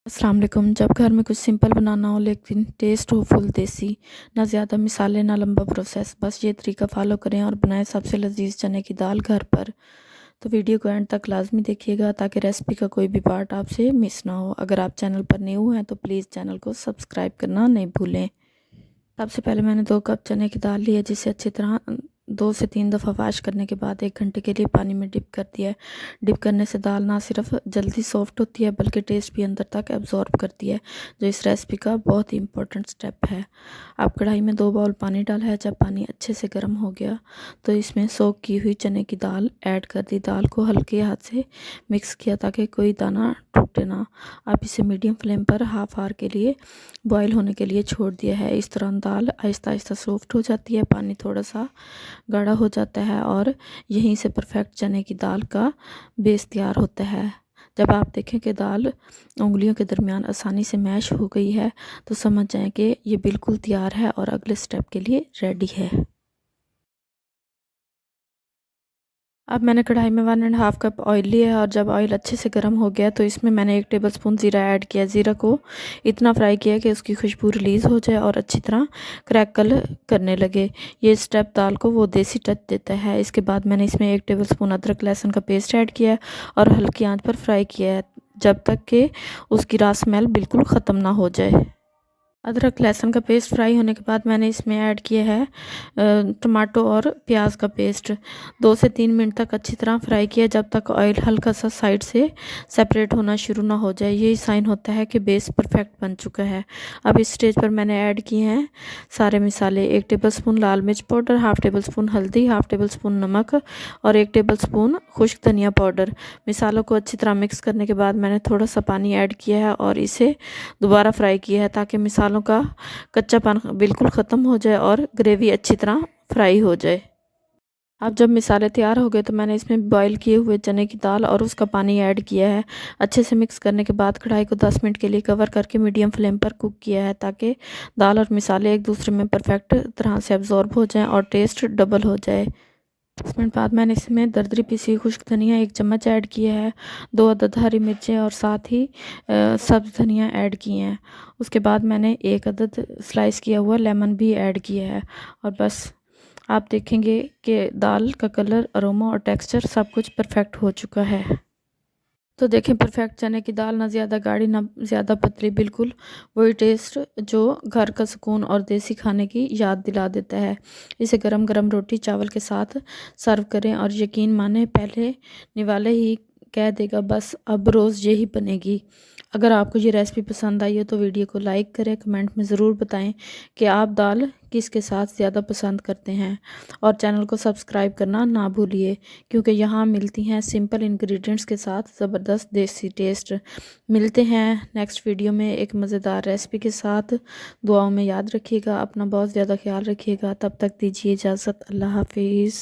अस्सलाम वालेकुम। जब घर में कुछ सिंपल बनाना हो लेकिन टेस्ट हो फुल देसी, ना ज़्यादा मिसालें ना लंबा प्रोसेस, बस ये तरीका फॉलो करें और बनाएं सबसे लजीज चने की दाल घर पर। तो वीडियो को एंड तक लाजमी देखिएगा ताकि रेसिपी का कोई भी पार्ट आपसे मिस ना हो। अगर आप चैनल पर न्यू हैं तो प्लीज़ चैनल को सब्सक्राइब करना नहीं भूलें। सबसे पहले मैंने 2 कप चने की दाल ली है, जिसे अच्छी तरह 2 से 3 दफ़ा वॉश करने के बाद 1 घंटे के लिए पानी में डिप कर दिया है। डिप करने से दाल ना सिर्फ जल्दी सॉफ्ट होती है बल्कि टेस्ट भी अंदर तक एब्जॉर्ब करती है, जो इस रेसिपी का बहुत ही इंपॉर्टेंट स्टेप है। अब कढ़ाई में 2 बाउल पानी डाला है। जब पानी अच्छे से गर्म हो गया तो इसमें सोक की हुई चने की दाल ऐड कर दी। दाल को हल्के हाथ से मिक्स किया ताकि कोई दाना टूटे ना। अब इसे मीडियम फ्लेम पर हाफ आवर के लिए बॉईल होने के लिए छोड़ दिया है। इस तरह दाल आहिस्ता आहिस्ता सॉफ्ट हो जाती है, पानी थोड़ा सा गाढ़ा हो जाता है और यहीं से परफेक्ट चने की दाल का बेस तैयार होता है। जब आप देखें कि दाल उंगलियों के दरमियान आसानी से मैश हो गई है तो समझ जाएं कि ये बिल्कुल तैयार है और अगले स्टेप के लिए रेडी है। अब मैंने कढ़ाई में 1.5 कप ऑयल लिया है और जब ऑयल अच्छे से गर्म हो गया तो इसमें मैंने 1 टेबलस्पून ज़ीरा ऐड किया। ज़ीरा को इतना फ्राई किया कि उसकी खुशबू रिलीज़ हो जाए और अच्छी तरह क्रैकल करने लगे। ये स्टेप दाल को वो देसी टच देता है। इसके बाद मैंने इसमें 1 टेबलस्पून अदरक लहसुन का पेस्ट ऐड किया और हल्की आंच पर फ्राई किया है जब तक कि उसकी रॉ स्मेल बिल्कुल ख़त्म ना हो जाए। अदरक लहसुन का पेस्ट फ्राई होने के बाद मैंने इसमें ऐड किया है टमाटो और प्याज का पेस्ट। 2 से 3 मिनट तक अच्छी तरह फ्राई किया जब तक ऑयल हल्का सा साइड से सेपरेट होना शुरू ना हो जाए। यही साइन होता है कि बेस परफेक्ट बन चुका है। अब इस स्टेज पर मैंने ऐड किए हैं सारे मसाले। 1 टेबलस्पून लाल मिर्च पाउडर, हाफ टेबलस्पून हल्दी, हाफ टेबलस्पून नमक और 1 टेबलस्पून खुश्क धनिया पाउडर। मिसालों को अच्छी तरह मिक्स करने के बाद मैंने थोड़ा सा पानी ऐड किया है और इसे दोबारा फ्राई किया है ताकि मिसालों का कच्चापन बिल्कुल ख़त्म हो जाए और ग्रेवी अच्छी तरह फ्राई हो जाए। अब जब मिसाले तैयार हो गए तो मैंने इसमें बॉईल किए हुए चने की दाल और उसका पानी ऐड किया है। अच्छे से मिक्स करने के बाद कढ़ाई को 10 मिनट के लिए कवर करके मीडियम फ्लेम पर कुक किया है ताकि दाल और मिसाले एक दूसरे में परफेक्ट तरह से एब्जॉर्ब हो जाएं और टेस्ट डबल हो जाए। 10 मिनट बाद मैंने इसमें दरदरी पिसी हुई खुश्क धनिया 1 चम्मच ऐड किया है, 2 अदद हरी मिर्चें और साथ ही सब्ज़ धनिया ऐड किए हैं। उसके बाद मैंने 1 अदद स्लाइस किया हुआ लेमन भी ऐड किया है और बस आप देखेंगे कि दाल का कलर, अरोमा और टेक्सचर सब कुछ परफेक्ट हो चुका है। तो देखें परफेक्ट चने की दाल, ना ज़्यादा गाढ़ी ना ज़्यादा पतली, बिल्कुल वही टेस्ट जो घर का सुकून और देसी खाने की याद दिला देता है। इसे गरम गरम रोटी चावल के साथ सर्व करें और यकीन माने पहले निवाले ही कह देगा बस अब रोज़ यही बनेगी। अगर आपको ये रेसिपी पसंद आई हो तो वीडियो को लाइक करें, कमेंट में ज़रूर बताएं कि आप दाल किसके साथ ज़्यादा पसंद करते हैं और चैनल को सब्सक्राइब करना ना भूलिए क्योंकि यहाँ मिलती हैं सिंपल इंग्रेडिएंट्स के साथ ज़बरदस्त देसी टेस्ट। मिलते हैं नेक्स्ट वीडियो में एक मज़ेदार रेसिपी के साथ। दुआओं में याद रखिएगा, अपना बहुत ज़्यादा ख्याल रखिएगा। तब तक दीजिए इजाज़त। अल्लाह हाफिज़।